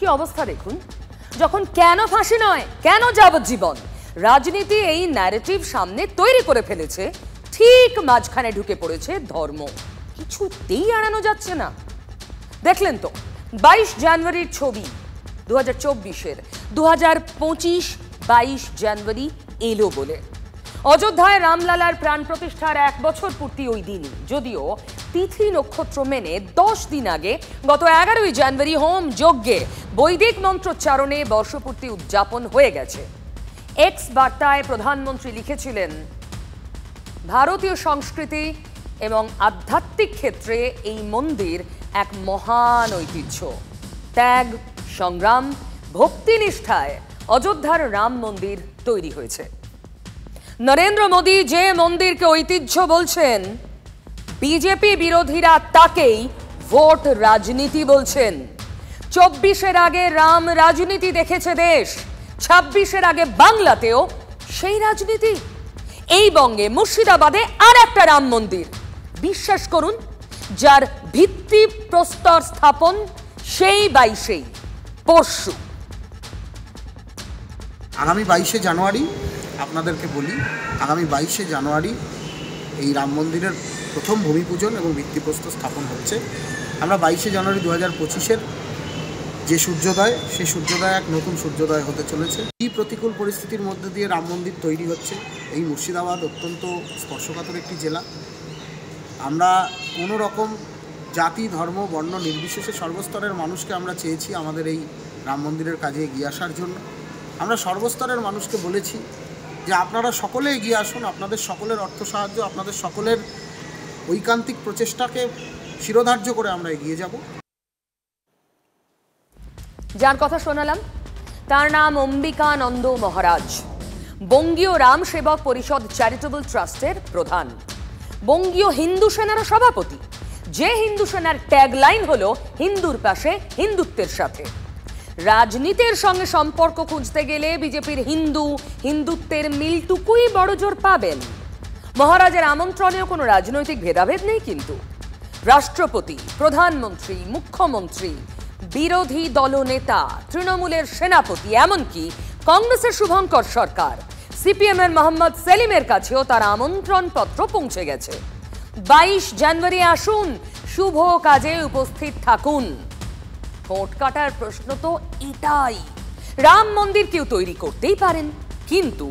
কি অবস্থা দেখুন। যখন কেন ফাঁসি নয়, কেন যাবজ্জীবন, রাজনীতি এই ন্যারেটিভ সামনে তৈরি করে ফেলেছে, ঠিক মাঝখানে ঢুকে পড়েছে ধর্ম। কিছুতেই এড়ানো যাচ্ছে না। দেখলেন তো 22 জানুয়ারির ছবি 2024-এর, 2025 22 জানুয়ারি এলো বলে। অযোধ্যায় রামলালার প্রাণ প্রতিষ্ঠার 1 বছর পূর্তি ওই দিনই, যদিও তিথি নক্ষত্র মেনে 10 দিন আগে গত 11ই জানুয়ারি হোম যজ্ঞে বৈদিক মন্ত্রোচ্চারণে বর্ষপূর্তি উদযাপন হয়ে গেছে। এক্স বার্তায় প্রধানমন্ত্রী লিখেছিলেন, ভারতীয় সংস্কৃতি এবং আধ্যাত্মিক ক্ষেত্রে এই মন্দির এক মহান ঐতিহ্য। ত্যাগ, সংগ্রাম, ভক্তিনিষ্ঠায় অযোধ্যার রাম মন্দির তৈরি হয়েছে। নরেন্দ্র মোদী যে মন্দিরকে ঐতিহ্য বলছেন, বিজেপি বিরোধীরা তাকেই ভোট রাজনীতি বলছেন। 24-এর আগে রাম রাজনীতি দেখেছে দেশ, 26-এর আগে বাংলাতেও সেই রাজনীতি। এই বঙ্গে মুর্শিদাবাদে আর একটা রাম মন্দির, বিশ্বাস করুন, যার ভিত্তি প্রস্তর স্থাপন সেই 22-এই, পরশু। আগামী 22শে জানুয়ারি আপনাদেরকে বলি, আগামী 22শে জানুয়ারি এই রাম মন্দিরের প্রথম ভূমি পূজন এবং ভিত্তিপ্রস্তর স্থাপন হচ্ছে। আমরা 22শে জানুয়ারি 2025-এর যে সূর্যোদয়, সেই সূর্যোদয় এক নতুন সূর্যোদয় হতে চলেছে। এই প্রতিকূল পরিস্থিতির মধ্যে দিয়ে রাম মন্দির তৈরি হচ্ছে। এই মুর্শিদাবাদ অত্যন্ত স্পর্শকাতর একটি জেলা। আমরা কোনো রকম জাতি, ধর্ম, বর্ণ নির্বিশেষে সর্বস্তরের মানুষকে আমরা চেয়েছি আমাদের এই রাম মন্দিরের কাজে এগিয়ে আসার জন্য। আমরা সর্বস্তরের মানুষকে বলেছি যে আপনারা সকলে এগিয়ে আসুন, আপনাদের সকলের অর্থ সাহায্য, আপনাদের সকলের ঐকান্তিক প্রচেষ্টাকে শিরোধার্য করে আমরা এগিয়ে যাব। যার কথা শোনালাম তার নাম অম্বিকানন্দ মহারাজ, বঙ্গীয় রাম সেবক পরিষদ চ্যারিটেবল ট্রাস্টের প্রধান, বঙ্গীয় হিন্দু সেনার সভাপতি, যে হিন্দু সেনার ট্যাগলাইন হলো হিন্দুর পাশে হিন্দুত্বের সাথে। রাজনীতির সঙ্গে সম্পর্ক খুঁজতে গেলে বিজেপির হিন্দুত্বের মিলটুকুই বড়জোর পাবেন। মহারাজের আমন্ত্রণেও কোনো রাজনৈতিক ভেদাভেদ নেই, কিন্তু রাষ্ট্রপতি, প্রধানমন্ত্রী, মুখ্যমন্ত্রী, বিরোধী দলনেতা, তৃণমূলের সেনাপতি, এমনকি কংগ্রেসের শুভঙ্কর সরকার, সিপিএমের মোহাম্মদ সেলিমের কাছেও তার আমন্ত্রণ পত্র পৌঁছে গেছে। 22 জানুয়ারি আসুন, শুভ কাজে উপস্থিত থাকুন। ঠোঁট কাটার প্রশ্ন তো এটাই, রাম মন্দির কেউ তৈরি করতেই পারেন, কিন্তু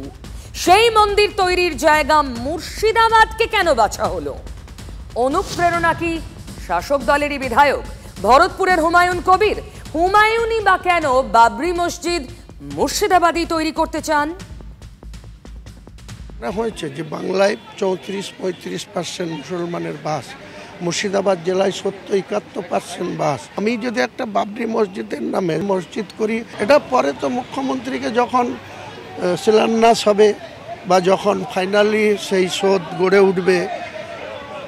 সেই মন্দির তৈরির জায়গা মুর্শিদাবাদকে কেন বাছা হলো? অনুপ্রেরণা কি শাসক দলেরই বিধায়ক ভরতপুরের হুমায়ুন কবির? হুমায়ুনই বা কেন বাবরি মসজিদ মুর্শিদাবাদই তৈরি করতে চান? হয়েছে যে বাংলায় 34-35% মুসলমানের বাস, মুর্শিদাবাদ জেলায় 70-71% বাস। আমি যদি একটা বাবরি মসজিদের নামে মসজিদ করি, এটা পরে তো মুখ্যমন্ত্রীকে যখন শিলান্যাস হবে বা যখন ফাইনালি সেই সৌধ গড়ে উঠবে,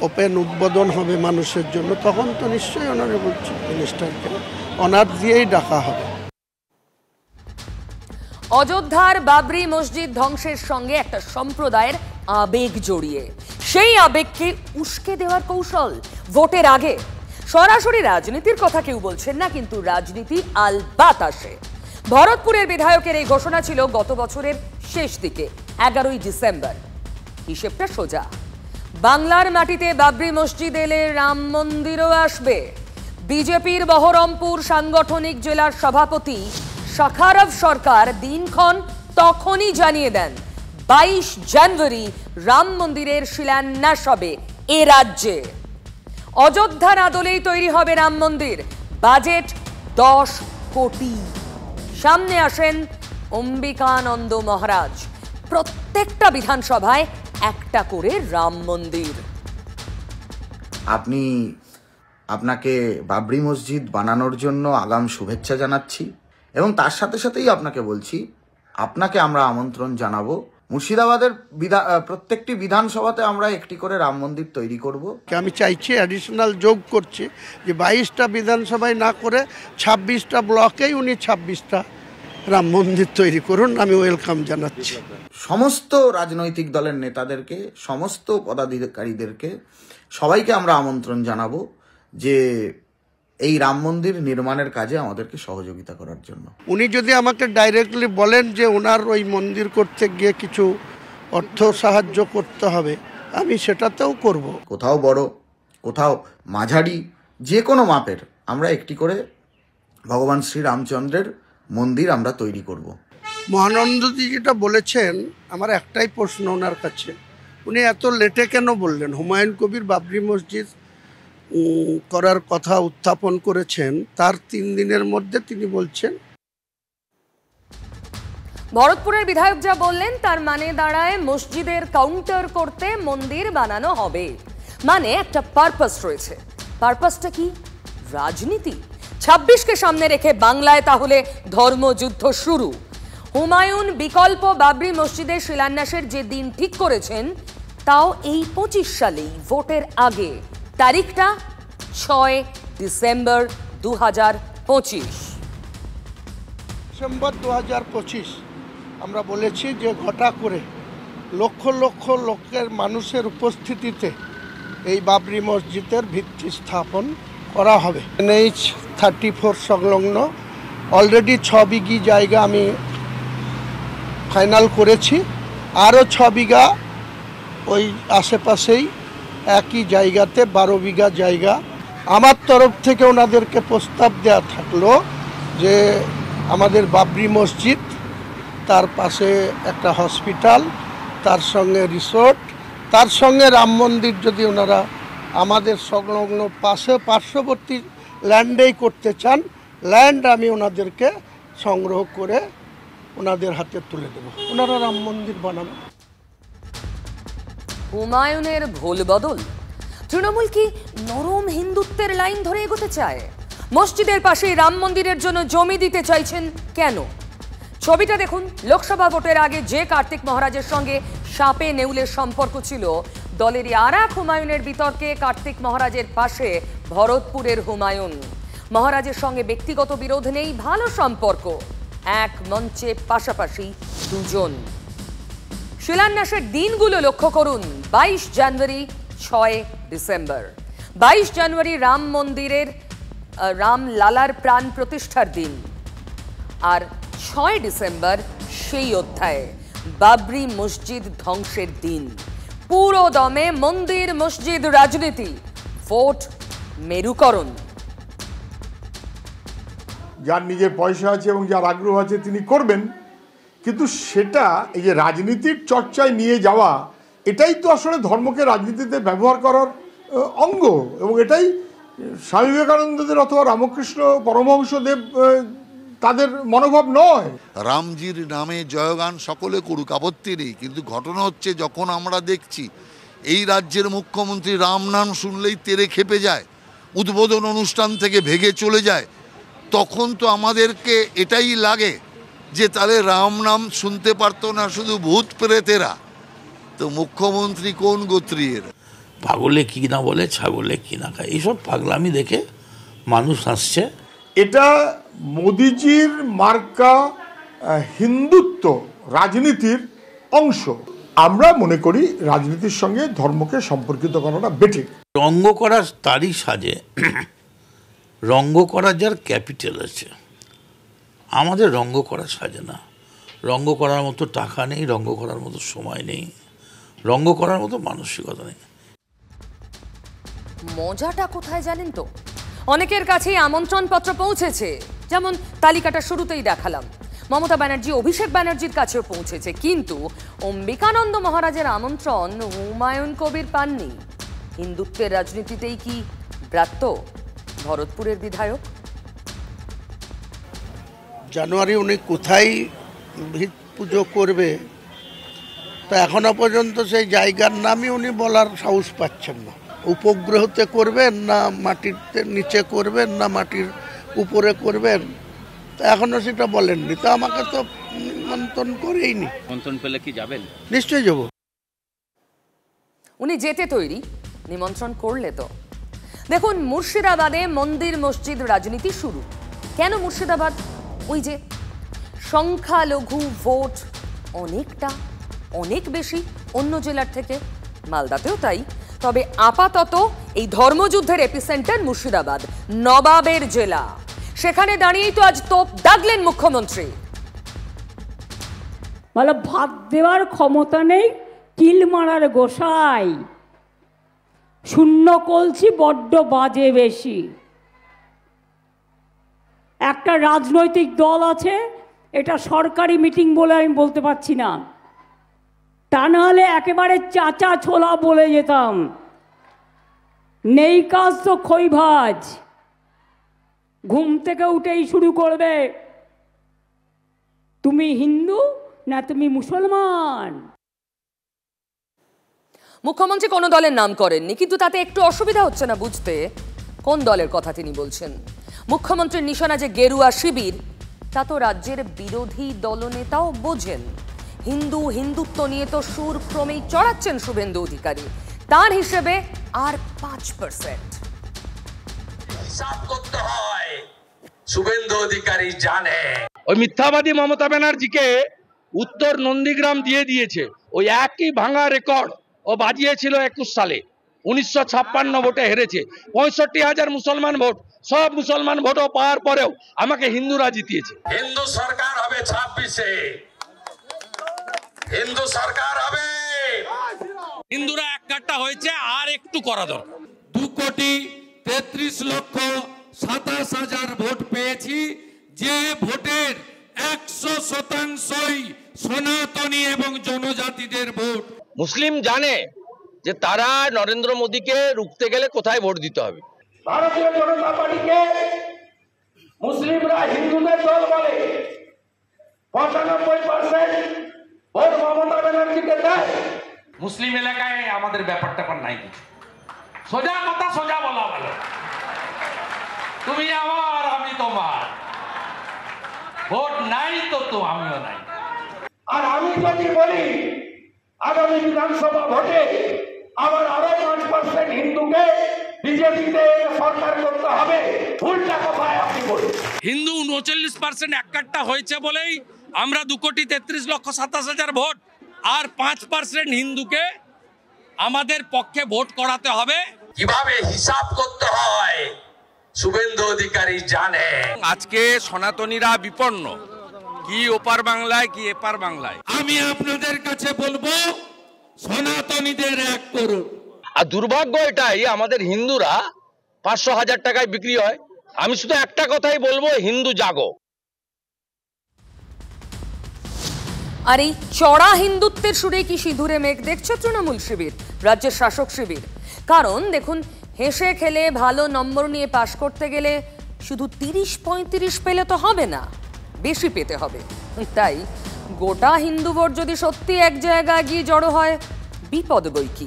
ওপেন উদ্বোধন হবে মানুষের জন্য, তখন তো নিশ্চয়ই অনারেবল চিফ মিনিস্টারকে অনার দিয়েই ডাকা হবে। অযোধ্যার বাবরি মসজিদ ধ্বংসের সঙ্গে একটা সম্প্রদায়ের আবেগ জড়িয়ে, সেই আবেগকে উস্কে দেওয়ার কৌশল ভোটের আগে। সরাসরি রাজনীতির কথা কেউ বলছেন না, কিন্তু রাজনীতি আলবাত আসে। ভরতপুরের বিধায়কের এই ঘোষণা ছিল গত বছরের শেষ দিকে, 11ই ডিসেম্বর। হিসেবটা সোজা, বাংলার মাটিতে বাবরি মসজিদ এলে রাম মন্দিরও আসবে। বিজেপির বহরমপুর সাংগঠনিক জেলার সভাপতি শাখারভ সরকার দিনক্ষণ তখনই জানিয়ে দেন, 22 জানুয়ারি রাম মন্দিরের শিলান্যাস হবে এ রাজ্যে। অযোধ্যার আদলেই তৈরি হবে রাম মন্দির, বাজেট 10 কোটি। সামনে আসেন অম্বিকানন্দ মহারাজ, প্রত্যেকটা বিধানসভায় একটা করে রাম মন্দির। আপনাকে বাবরি মসজিদ বানানোর জন্য আগাম শুভেচ্ছা জানাচ্ছি, এবং তার সাথে সাথেই আপনাকে বলছি, আপনাকে আমরা আমন্ত্রণ জানাবো মুর্শিদাবাদের প্রত্যেকটি বিধানসভাতে আমরা একটি করে রাম মন্দির তৈরি করব। আমি চাইছি, অ্যাডিশনাল যোগ করছি যে 22টা বিধানসভায় না করে 26টা ব্লকেই উনি 26টা রাম মন্দির তৈরি করুন। আমি ওয়েলকাম জানাচ্ছি সমস্ত রাজনৈতিক দলের নেতাদেরকে, সমস্ত পদাধিকারীদেরকে, সবাইকে আমরা আমন্ত্রণ জানাবো যে এই রাম মন্দির নির্মাণের কাজে আমাদেরকে সহযোগিতা করার জন্য। উনি যদি আমাকে ডাইরেক্টলি বলেন যে ওনার ওই মন্দির করতে গিয়ে কিছু অর্থ সাহায্য করতে হবে, আমি সেটাতেও করব। কোথাও বড়, কোথাও মাঝারি, যে কোনো মাপের আমরা একটি করে ভগবান শ্রী রামচন্দ্রের মন্দির আমরা তৈরি করব। মহানন্দজি যেটা বলেছেন, আমার একটাই প্রশ্ন ওনার কাছে, উনি এত লেটে কেন বললেন? হুমায়ুন কবির বাবরি মসজিদ করার কথা উত্থাপন করেছেন, তার 3 দিনের মধ্যে তিনি বলছেন। ভরতপুরের বিধায়ক যা বললেন তার মানে দাঁড়ায় মসজিদের কাউন্টার করতে মন্দির বানানো হবে, মানে একটা পারপাস রয়েছে। পারপাসটা কি? রাজনীতি। 26কে সামনে রেখে বাংলায় তাহলে ধর্মযুদ্ধ শুরু। হুমায়ুন বিকল্প বাবরি মসজিদের শিলান্যাসের যে দিন ঠিক করেছেন, তাও এই 25 সালেই, ভোটের আগে। তারিখটা 6 ডিসেম্বর 2025। ডিসেম্বর 2025 আমরা বলেছি যে ঘটা করে লক্ষ লক্ষ লোকের মানুষের উপস্থিতিতে এই বাবরি মসজিদের ভিত্তি স্থাপন করা হবে। NH 34 সংলগ্ন অলরেডি 6 বিঘি জায়গা আমি ফাইনাল করেছি, আরও 6 বিঘা ওই আশেপাশেই একই জায়গাতে 12 বিঘা জায়গা আমার তরফ থেকে ওনাদেরকে প্রস্তাব দেওয়া থাকলো যে আমাদের বাবরি মসজিদ, তার পাশে একটা হসপিটাল, তার সঙ্গে রিসোর্ট, তার সঙ্গে রাম মন্দির যদি ওনারা আমাদের সংলগ্ন পার্শ্ববর্তী ল্যান্ডেই করতে চান, ল্যান্ড আমি ওনাদেরকে সংগ্রহ করে ওনাদের হাতে তুলে দেব, ওনারা রাম মন্দির বানাবেন। হুমায়ুনের ভুল বদল? তৃণমূল কি নরম হিন্দুত্বের লাইন ধরে এগোতে চায়? মসজিদের পাশে রাম মন্দিরের জন্য জমি দিতে চাইছেন কেন? ছবিটা দেখুন। লোকসভা ভোটের আগে যে কার্তিক মহারাজের সঙ্গে সাপে নেউলের সম্পর্ক ছিল, দলেরই আর এক হুমায়ুনের বিতর্কে কার্তিক মহারাজের পাশে ভরতপুরের হুমায়ুন। মহারাজের সঙ্গে ব্যক্তিগত বিরোধ নেই, ভালো সম্পর্ক। এক মঞ্চে পাশাপাশি দুজন। শিলান্যাসের দিনগুলো লক্ষ্য করুন। 22 জানুয়ারি, 6 ডিসেম্বর। 22 জানুয়ারি রাম মন্দিরের রামলালার প্রাণ প্রতিষ্ঠার দিন, আর 6 ডিসেম্বর সেই অধ্যায়ে বাবরি মসজিদ ধ্বংসের দিন। পুরো দমে মন্দির মসজিদ রাজনীতি, ভোট মেরুকরণ। যার নিজের পয়সা আছে এবং যার আগ্রহ আছে তিনি করবেন, কিন্তু সেটা এই যে রাজনীতির চর্চায় নিয়ে যাওয়া, এটাই তো আসলে ধর্মকে রাজনীতিতে ব্যবহার করার অঙ্গ। এবং এটাই স্বামী বিবেকানন্দদের অথবা রামকৃষ্ণ পরমহংসদেব তাদের মনোভাব নয়। রামজির নামে জয়গান সকলে করুক, আপত্তি নেই, কিন্তু ঘটনা হচ্ছে যখন আমরা দেখছি এই রাজ্যের মুখ্যমন্ত্রী রাম নাম শুনলেই তেরে খেপে যায়, উদ্বোধন অনুষ্ঠান থেকে ভেগে চলে যায়, তখন তো আমাদেরকে এটাই লাগে যে তাহলে রাম নাম শুনতে পারতো না শুধু ভূত প্রেতেরা, তো মুখ্যমন্ত্রী কোন গোত্রীর? পাগলে কি না বলে, ছাগলে কি না খায়, এইসব পাগলামি দেখে মানুষ হাসছে। এটা মোদিজির মার্কা হিন্দুত্ব রাজনীতির অংশ। আমরা মনে করি রাজনীতির সঙ্গে ধর্মকে সম্পর্কিত করাটা বেঠিক। রঙ্গ করার তারই সাজে, রঙ্গ করার যার ক্যাপিটাল আছে, আমাদের রঙ্গ করা সাজে না। রঙ্গ করার মতো টাকা নেই, রঙ্গ করার মতো সময় নেই, রঙ্গ করার মতো মানসিকতা নেই। মজাটা কোথায় জানেন তো? অনেকের কাছেই আমন্ত্রণপত্র পৌঁছেছে, যেমন তালিকাটা শুরুতেই দেখালাম। মমতা ব্যানার্জি, অভিষেক ব্যানার্জির কাছেও পৌঁছেছে, কিন্তু অম্বিকানন্দ মহারাজের আমন্ত্রণ হুমায়ুন কবির পাননি। হিন্দুত্বের রাজনীতিতেই কি ব্রাত্য ভরতপুরের বিধায়ক? জানুয়ারি উনি কোথায় ভিত পুজো করবে, তা এখনো পর্যন্ত সেই জায়গার নামই উনি বলার সাহস পাচ্ছেন না। উপগ্রহতে করবেন না মাটির নিচে করবেন না মাটির উপরে করবেন, তা এখনো সেটা বলেননি। তা আমাকে তো নিমন্ত্রণ করেইনি। নিমন্ত্রণ পেলে কি যাবেন? নিশ্চয়ই যাব। উনি যেতে তৈরি, নিমন্ত্রণ করলে তো। দেখুন, মুর্শিদাবাদে মন্দির মসজিদ রাজনীতি শুরু। কেন মুর্শিদাবাদ? ওই যে সংখ্যালঘু ভোট অনেক বেশি অন্য জেলার থেকে, মালদাতেও তাই। তবে আপাতত এই ধর্মযুদ্ধের এপিসেন্টার মুর্শিদাবাদ, নবাবের জেলা। সেখানে দাঁড়িয়েই তো আজ তোপ দাগলেন মুখ্যমন্ত্রী। বলে ভাত দেওয়ার ক্ষমতা নেই, কিল মারার গোসাই, শূন্য কলছি বড্ড বাজে বেশি। একটা রাজনৈতিক দল আছে, এটা সরকারি মিটিং বলে আমি বলতে পারছি না, তা নাহলে একেবারে চাচা ছোলা বলে যেতাম। নেই কাজ তো খই ভাজ, ঘুম থেকে উঠেই শুরু করবে তুমি হিন্দু না তুমি মুসলমান। মুখ্যমন্ত্রী কোনো দলের নাম করেননি, কিন্তু তাতে একটু অসুবিধা হচ্ছে না বুঝতে কোন দলের কথা তিনি বলছেন। মুখ্যমন্ত্রীর নিশানা যে গেরুয়া শিবির, তা তো রাজ্যের বিরোধী দলনেতাও বোঝেন। হিন্দুত্ব নিয়ে তো সুর ক্রমেই চড়াচ্ছেন শুভেন্দু অধিকারী। তার হিসেবে আর 5% হিসাব করতে হয়, শুভেন্দু অধিকারী জানে। ওই মিথ্যাবাদী মমতা ব্যানার্জিকে উত্তর নন্দীগ্রাম দিয়ে দিয়েছে, ওই একই ভাঙা রেকর্ড ও বাজিয়েছিল 21 সালে। 1956 ভোটে হেরেছে, 65,000 মুসলমান ভোট, সব মুসলমান ভোটও পাওয়ার পরেও আমাকে হিন্দুরা জিতিয়েছে। হিন্দু সরকার হবে 26-এ, হিন্দু সরকার হবে। হিন্দুরা এক কাট্টা হয়েছে, আর একটু করা দরকার। 2,33,27,000 ভোট পেয়েছি, যে ভোটের 100% সনাতনী এবং জনজাতিদের ভোট। মুসলিম জানে যে তারা নরেন্দ্র মোদীকে রুখতে গেলে কোথায় ভোট দিতে হবে। ভারতীয় জনতা পার্টিকে মুসলিমরা হিন্দুদের দল বলে, 95% ভোট মমতা ব্যানার্জিকে দেয়। মুসলিম এলাকায় আমাদের ব্যাপারটা নাই কিছু, সোজা কথা সোজা বলা ভালো। তুমি আমার আমি তোমার, ভোট নাই তো আমিও নাই। আর আমি যদি বলি আগামী বিধানসভা ভোটে আমার আরো 5% হিন্দুকে বিজেপিতে সরকার করতে হবে, ভুলটা কোথায় আপনি বলুন। হিন্দু 39% একাট্টা হয়েছে বলেই আমরা 2,33,27,000 ভোট, আর 5% হিন্দুকে আমাদের পক্ষে ভোট করাতে হবে। কিভাবে হিসাব করতে হয় শুভেন্দু অধিকারী জানে। আজকে সনাতনীরা বিপন্ন, কি ওপার বাংলায় কি এপার বাংলায়। আমি আপনাদের কাছে বলবো সনাতনীদের এক করুন। আর দুর্ভাগ্য এটাই, আমাদের হিন্দুরা 500,000 টাকায় বিক্রি হয়। আমি শুধু একটা কথাই বলবো, হিন্দু জাগো। আর এই চড়া হিন্দুত্বের সুরে কি সিঁদুরে মেঘ দেখছে তৃণমূল শিবির, রাজ্যের শাসক শিবির? কারণ দেখুন, হেসে খেলে ভালো নম্বর নিয়ে পাশ করতে গেলে শুধু 30-35 পেলে তো হবে না, বেশি পেতে হবে। তাই গোটা হিন্দু ভোট যদি সত্যি এক জায়গায় গিয়ে জড়ো হয়, বিপদ বই কি,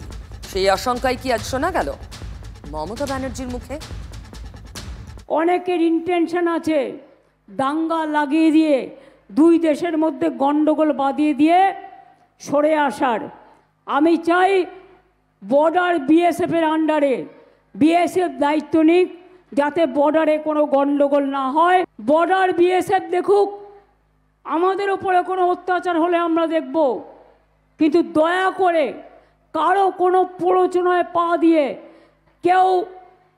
সেই আশঙ্কায় কি আজ শোনা গেল মমতা ব্যানার্জির মুখে? অনেকের ইন্টেনশন আছে দাঙ্গা লাগিয়ে দিয়ে দুই দেশের মধ্যে গন্ডগোল বাঁধিয়ে দিয়ে সরে আসার। আমি চাই বর্ডার বিএসএফের আন্ডারে বিএসএফ দায়িত্ব নিক, যাতে বর্ডারে কোনো গন্ডগোল না হয়। বর্ডার বিএসএফ দেখুক, আমাদের ওপরে কোনো অত্যাচার হলে আমরা দেখব, কিন্তু দয়া করে কারো কোনো প্ররোচনায় পা দিয়ে কেউ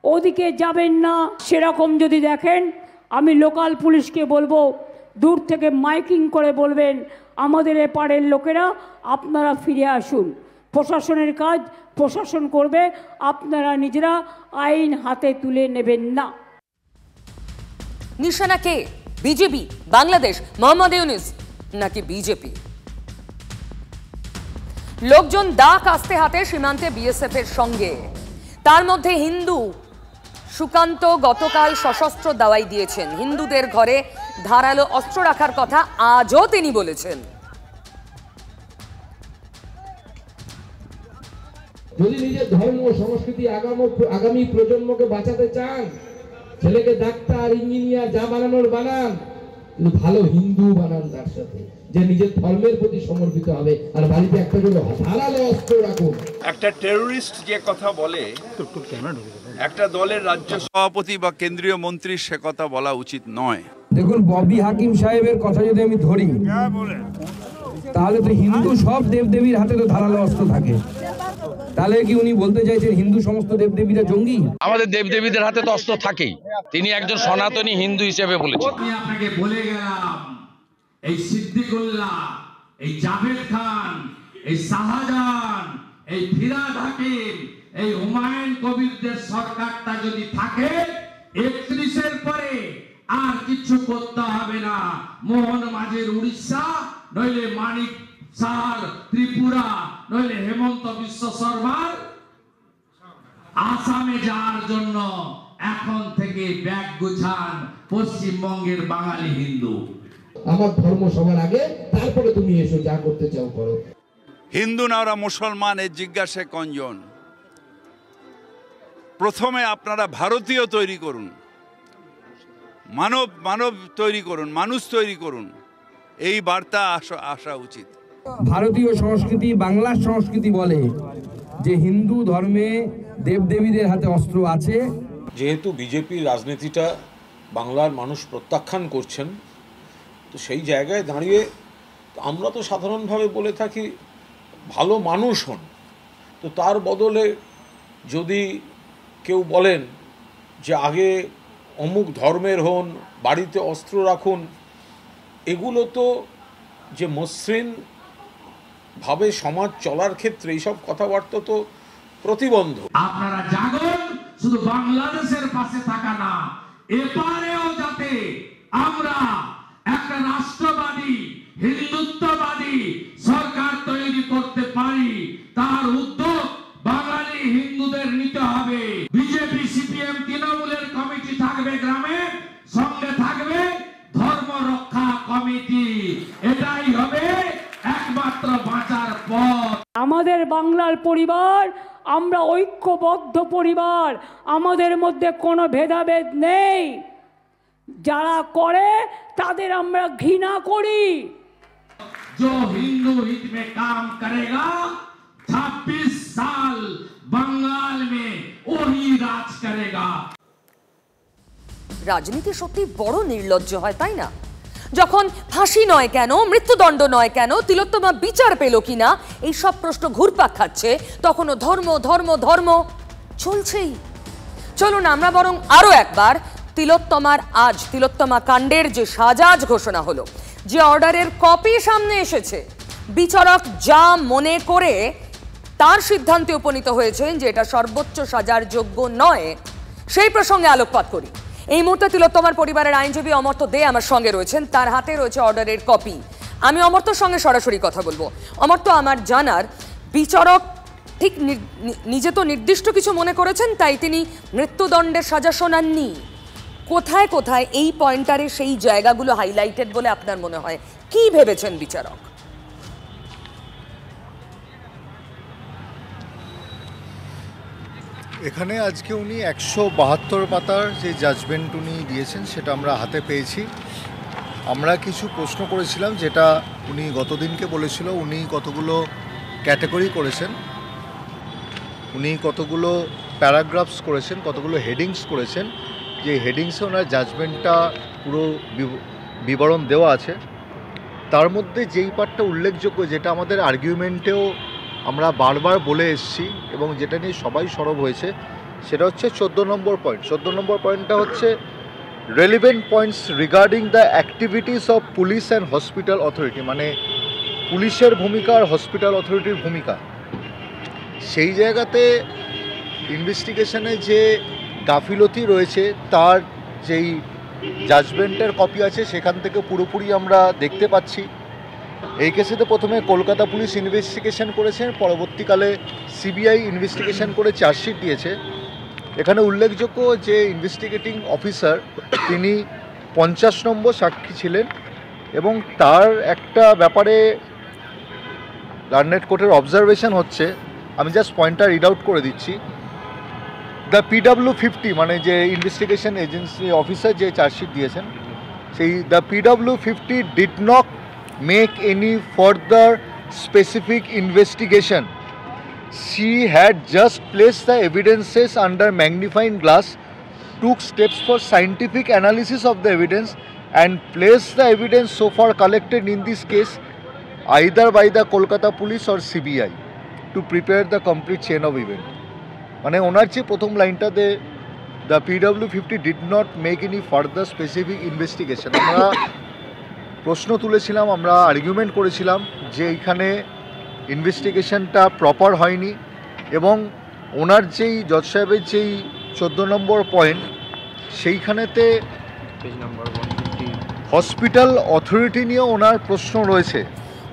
ওদিকে যাবেন না। সেরকম যদি দেখেন, আমি লোকাল পুলিশকে বলবো দূর থেকে মাইকিং করে বলবেন আমাদের এপারের লোকেরা আপনারা ফিরে আসুন। প্রশাসনের কাজ প্রশাসন করবে, আপনারা নিজেরা আইন হাতে তুলে নেবেন না। নিশানা কে? বিজেপি, বাংলাদেশ, মোহাম্মদ ইউনূস নাকি বিজেপি? লোকজন দা কাস্তে হাতে সীমান্তে বিএসএফ এর সঙ্গে। তার মধ্যে হিন্দু সুকান্ত গতকাল সশস্ত্র দাওয়াই দিয়েছেন। হিন্দুদের ঘরে ধারালো অস্ত্র রাখার কথা আজও তিনি বলেছেন। যদি নিজের ধর্ম সংস্কৃতি আগামী প্রজন্মকে বাঁচাতে চান, ছেলেকে ডাক্তার ইঞ্জিনিয়ার যা বানানোর বানান, কিন্তু ভালো হিন্দু বানান, তার সাথে যে নিজের ধর্মের প্রতি সমর্পিত হবে। আর বাড়িতে একটা করে ধারালো অস্ত্র রাখুন। একটা টেরোরিস্ট যে কথা বলে, একটা দলের রাজ্য সভাপতি বা কেন্দ্রীয় মন্ত্রী সে কথা বলা উচিত নয়। দেখুন, ববি হাকিম সাহেবের কথা যদি আমি ধরি, তাহলে তো হিন্দু সব দেবদেবীর হাতে তো ধারালো অস্ত্র থাকে। তাহলে কি উনি বলতে চাইছেন হিন্দু সমস্ত দেবদেবীরা জঙ্গি? আমাদের দেবদেবীদের হাতে তো অস্ত্র থাকেই, তিনি একজন সনাতনী হিন্দু হিসেবে বলেছেন। আমি আপনাকে বলে গেলাম, এই সিদ্দিকুল্লাহ, এই জাভেদ খান, এই শাহজাহান, এই ফিরাদ হাকিম, এই হুমায়ুন কবিরদের সরকারটা যদি থাকে 31-এর পরে আর কিছু করতে হবে না। মোহন মাঝির উড়িষ্যা, নইলে মানিক সাহার ত্রিপুরা, নইলে হেমন্ত বিশ্ব শর্মার আসামে যাওয়ার জন্য এখন থেকে ব্যাগ গুছান পশ্চিমবঙ্গের বাঙালি হিন্দু। আমার ধর্ম সবার আগে, তারপরে তুমি এসো, যা করতে চাও করো। হিন্দু না ওরা মুসলমান, এর জিজ্ঞাসা কয়জন? প্রথমে আপনারা ভারতীয় তৈরি করুন, মানব তৈরি করুন, মানুষ তৈরি করুন, এই বার্তা আসা উচিত। ভারতীয় সংস্কৃতি, বাংলার সংস্কৃতি বলে যে হিন্দু ধর্মে দেবদেবীদের হাতে অস্ত্র আছে। যেহেতু বিজেপির রাজনীতিটা বাংলার মানুষ প্রত্যাখ্যান করছেন, তো সেই জায়গায় দাঁড়িয়ে আমরা তো সাধারণভাবে বলে থাকি ভালো মানুষ হন, তো তার বদলে যদি কেউ বলেন যে আগে অমুক ধর্মের হন, বাড়িতে অস্ত্র রাখুন, এগুলো তো যে মসৃণ ভাবে সমাজ চলার ক্ষেত্রে এইসব কথাবার্তা তো প্রতিবন্ধ। আপনারা জাগুন, শুধু বাংলাদেশের পাশে থাকা না, এপারেও যাতে আমরা একটা রাষ্ট্রবাদী হিন্দুত্ববাদী সরকার তৈরি করতে পারি, তার উদ্যোগ বাঙালি হিন্দুদের নিতে হবে। বিজেপি, সিপিএম, তৃণমূলের কমিটি থাকবে গ্রামে, সঙ্গে থাকবে ধর্ম রক্ষা কমিটি। এটাই হবে একমাত্র বাঁচার পথ। আমাদের বাংলার পরিবার, আমরা ঐক্যবদ্ধ পরিবার, আমাদের মধ্যে কোনো ভেদাভেদ নেই। যারা করে তাদের আমরা ঘৃণা করি। जो हिंदू हित में काम करेगा 26 साल बंगाल में वही राज करेगा। রাজনীতি সত্যি বড় নির্লজ্জ হয়, তাই না? যখন ফাঁসি নয় কেন, মৃত্যুদণ্ড নয় কেন, তিলোত্তমা বিচার পেল কিনা, এই সব প্রশ্ন ঘুরপাক খাচ্ছে, তখনও ধর্ম ধর্ম ধর্ম চলছেই। চলুন আমরা বরং আরো একবার তিলোত্তমা কাণ্ডের যে সাজা ঘোষণা হলো, যে অর্ডারের কপি সামনে এসেছে, বিচারক যা মনে করে তার সিদ্ধান্তে উপনীত হয়েছেন যে এটা সর্বোচ্চ সাজার যোগ্য নয়, সেই প্রসঙ্গে আলোকপাত করি। এই মুহূর্তে তিলোত্তমার পরিবারের আইনজীবী অমর্ত্য দে আমার সঙ্গে রয়েছেন, তার হাতে রয়েছে অর্ডারের কপি। আমি অমর্ত্যর সঙ্গে সরাসরি কথা বলবো। অমর্ত্য, আমার জানার বিচারক ঠিক নিজে তো নির্দিষ্ট কিছু মনে করেছেন, তাই তিনি মৃত্যুদণ্ডের সাজা শোনাননি। কোথায় কোথায় এই পয়েন্টারে সেই জায়গাগুলো হাইলাইটেড বলে আপনার মনে হয়? কি ভেবেছেন বিচারক? এখানে আজকে উনি 172 পাতার যে জাজমেন্ট উনি দিয়েছেন সেটা আমরা হাতে পেয়েছি। আমরা কিছু প্রশ্ন করেছিলাম, যেটা উনি গতদিনকে বলেছিল উনি কতগুলো ক্যাটাগরি করেছেন, উনি কতগুলো প্যারাগ্রাফস করেছেন, কতগুলো হেডিংস করেছেন, যে হেডিংসে ওনার জাজমেন্টটা পুরো বিবরণ দেওয়া আছে। তার মধ্যে যেই পার্টটা উল্লেখযোগ্য, যেটা আমাদের আর্গুমেন্টেও আমরা বারবার বলে এসেছি এবং যেটা নিয়ে সবাই সরব হয়েছে, সেটা হচ্ছে 14 নম্বর পয়েন্ট। 14 নম্বর পয়েন্টটা হচ্ছে relevant points regarding the activities of police and hospital authority, মানে পুলিশের ভূমিকা আর হসপিটাল অথরিটির ভূমিকা। সেই জায়গাতে ইনভেস্টিগেশনে যে গাফিলতি রয়েছে তার যেই জাজমেন্টের কপি আছে সেখান থেকে পুরোপুরি আমরা দেখতে পাচ্ছি। এই কেসেতে প্রথমে কলকাতা পুলিশ ইনভেস্টিগেশন করেছে, পরবর্তীকালে সিবিআই ইনভেস্টিগেশন করে চার্জশিট দিয়েছে। এখানে উল্লেখযোগ্য যে ইনভেস্টিগেটিং অফিসার তিনি 50 নম্বর সাক্ষী ছিলেন এবং তার একটা ব্যাপারে লার্নেড কোর্টের অবজারভেশন হচ্ছে, আমি জাস্ট পয়েন্টটা রিড আউট করে দিচ্ছি। দ্য PW50 মানে যে ইনভেস্টিগেশন এজেন্সি অফিসার যে চার্জশিট দিয়েছেন, সেই the PW50 did not make any further specific investigation. She had just placed the evidences under magnifying glass, took steps for scientific analysis of the evidence and placed the evidence so far collected in this case either by the Kolkata police or CBI. To prepare the complete chain of event. মানে ওনার যে প্রথম লাইনটাতে the PW50 did not make any further specific investigation, আমরা প্রশ্ন তুলেছিলাম, আমরা argument করেছিলাম যে এইখানে ইনভেস্টিগেশনটা প্রপার হয়নি এবং ওনার যেই জজ সাহেবের যেই 14 নম্বর পয়েন্ট সেইখানেতে হসপিটাল অথরিটি নিয়ে ওনার প্রশ্ন রয়েছে।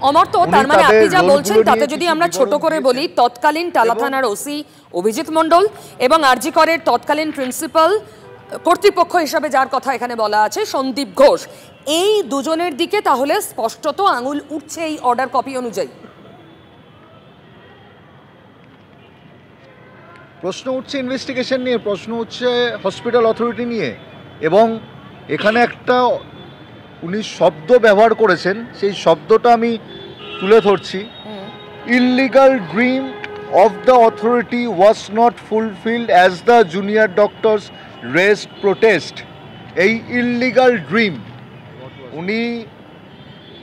অমর্ত্য, তার মানে আপনি যা বলছেন তাতে যদি আমরা ছোট করে বলি, তৎকালীন টালা থানার ওসি অভিজিৎ মণ্ডল এবং আরজি করের তৎকালীন প্রিন্সিপাল কর্তৃপক্ষ হিসাবে যার কথা এখানে বলা আছে সন্দীপ ঘোষ, এই দুজনের দিকে তাহলে স্পষ্টত আঙুল উঠছে এই অর্ডার কপি অনুযায়ী। প্রশ্ন উঠছে ইনভেস্টিগেশন নিয়ে, প্রশ্ন উঠছে হসপিটাল অথরিটি নিয়ে, এবং এখানে একটা উনি শব্দ ব্যবহার করেছেন, সেই শব্দটা আমি তুলে ধরছি। Illegal dream of the authority was not fulfilled as the junior doctors raised protest. এই ইললিগাল ড্রিম উনি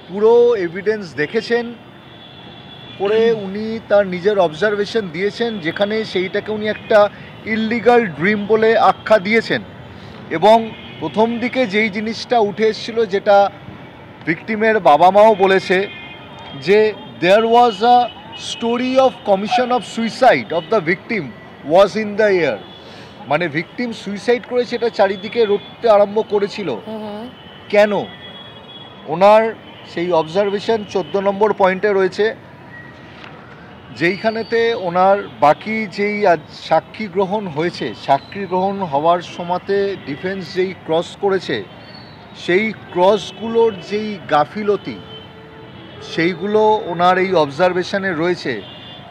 পুরো এভিডেন্স দেখেছেন, করে উনি তার নিজের অবজারভেশন দিয়েছেন, যেখানে সেইটাকে উনি একটা ইললিগাল ড্রিম বলে আখ্যা দিয়েছেন। এবং প্রথম দিকে যেই জিনিসটা উঠে এসেছিল, যেটা ভিকটিমের বাবা মাও বলেছে, যে there was a story of commission of suicide of the victim was in the air. মানে ভিকটিম সুইসাইড করেছে এটা চারিদিকে রটতে আরম্ভ করেছিল। কেন? ওনার সেই অবজারভেশন 14 নম্বর পয়েন্টে রয়েছে, যেইখানেতে ওনার বাকি যেই সাক্ষী গ্রহণ হয়েছে, সাক্ষী গ্রহণ হওয়ার সময়তে ডিফেন্স যেই ক্রস করেছে, সেই ক্রসগুলোর যেই গাফিলতি সেইগুলো ওনার এই অবজারভেশনে রয়েছে,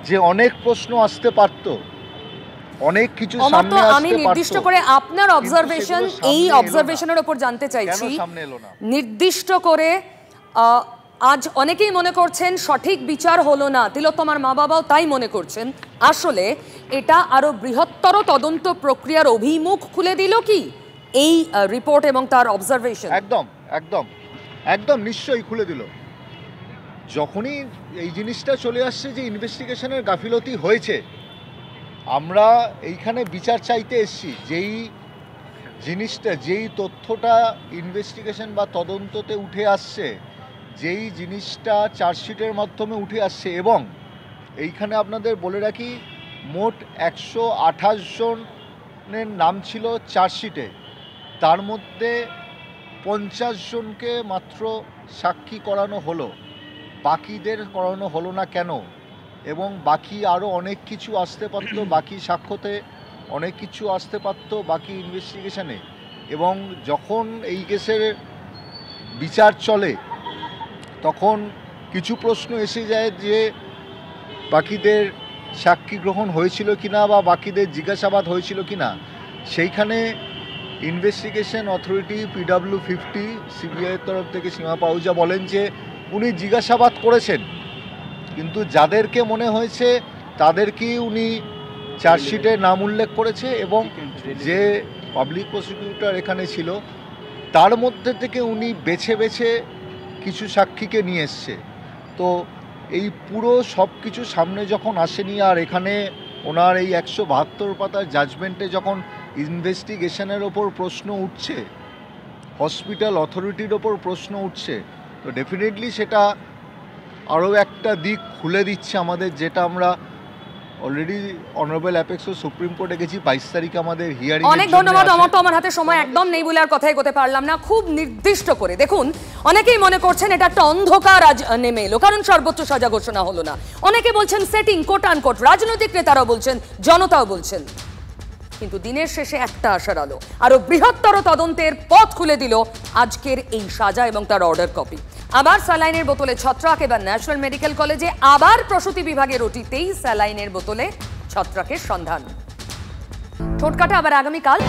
যে অনেক প্রশ্ন আসতে পারত, অনেক কিছু সামনে আসতে পারত। আমি নির্দিষ্ট করে আপনার অবজারভেশন, এই অবজারভেশনের উপর জানতে চাইছি। নির্দিষ্ট করে আজ অনেকেই মনে করছেন সঠিক বিচার হলো না, তিলোত্তমার মা বাবাও তাই মনে করছেন। আসলে এটা আরো বৃহত্তর তদন্ত প্রক্রিয়ার অভিমুখ খুলে দিল কি এই রিপোর্ট এবং তার অবজারভেশন? একদম একদম একদম নিশ্চয়ই খুলে দিল। যখনই এই জিনিসটা চলে আসছে যে ইনভেস্টিগেশনের গাফিলতি হয়েছে, আমরা এইখানে বিচার চাইতে এসেছি। যেই জিনিসটা, যেই তথ্যটা ইনভেস্টিগেশন বা তদন্ততে উঠে আসছে, যেই জিনিসটা চার্জশিটের মাধ্যমে উঠে আসছে, এবং এইখানে আপনাদের বলে রাখি মোট 128 জনের নাম ছিল চার্জশিটে, তার মধ্যে 50 জনকে মাত্র সাক্ষী করানো হলো, বাকিদের করানো হলো না কেন? এবং বাকি আরও অনেক কিছু আসতে পারত, বাকি সাক্ষ্যতে অনেক কিছু আসতে পারত, বাকি ইনভেস্টিগেশনে। এবং যখন এই কেসের বিচার চলে তখন কিছু প্রশ্ন এসে যায় যে বাকিদের সাক্ষী গ্রহণ হয়েছিল কিনা বা বাকিদের জিজ্ঞাসাবাদ হয়েছিল কিনা। সেইখানে ইনভেস্টিগেশন অথরিটি PW50 সিবিআইয়ের তরফ থেকে সীমা পাহুজা বলেন যে উনি জিজ্ঞাসাবাদ করেছেন, কিন্তু যাদেরকে মনে হয়েছে তাদেরকেই উনি চার্জশিটে নাম উল্লেখ করেছে, এবং যে পাবলিক প্রসিকিউটর এখানে ছিল তার মধ্যে থেকে উনি বেছে বেছে কিছু সাক্ষীকে নিয়ে এসছে। তো এই পুরো সব কিছু সামনে যখন আসেনি, আর এখানে ওনার এই 172 পাতার জাজমেন্টে যখন ইনভেস্টিগেশনের ওপর প্রশ্ন উঠছে, হসপিটাল অথরিটির ওপর প্রশ্ন উঠছে, তো ডেফিনেটলি সেটা আরও একটা দিক খুলে দিচ্ছে আমাদের, যেটা আমরা অলরেডি অনারেবল অ্যাপেক্স সুপ্রিম কোর্টে গেছি 22 তারিখে আমাদের হিয়ারিং। অনেক ধন্যবাদ অমর্ত্য, আমার হাতে সময় একদম নেই বলে আর কথাই করতে পারলাম না। খুব নির্দিষ্ট করে দেখুন, অনেকেই মনে করছেন এটা একটা অন্ধকার আজ নেমে এলো, কারণ সর্বোচ্চ সাজা ঘোষণা হলো না। অনেকে বলছেন সেটিং, কোট আনকোট, রাজনৈতিক নেতারাও বলছেন, জনতাও বলছেন। কিন্তু দিনের শেষে একটা আশার আলো, আরো বৃহত্তর তদন্তের পথ খুলে দিল আজকের এই সাজা এবং তার অর্ডার কপি। আবার স্যালাইনের বোতলে ছত্রাক, এবার ন্যাশনাল মেডিকেল কলেজে আবার প্রসূতি বিভাগের ওটিতেই স্যালাইনের বোতলে ছত্রাকের সন্ধান। ঠোঁটকাটা আবার আগামীকাল।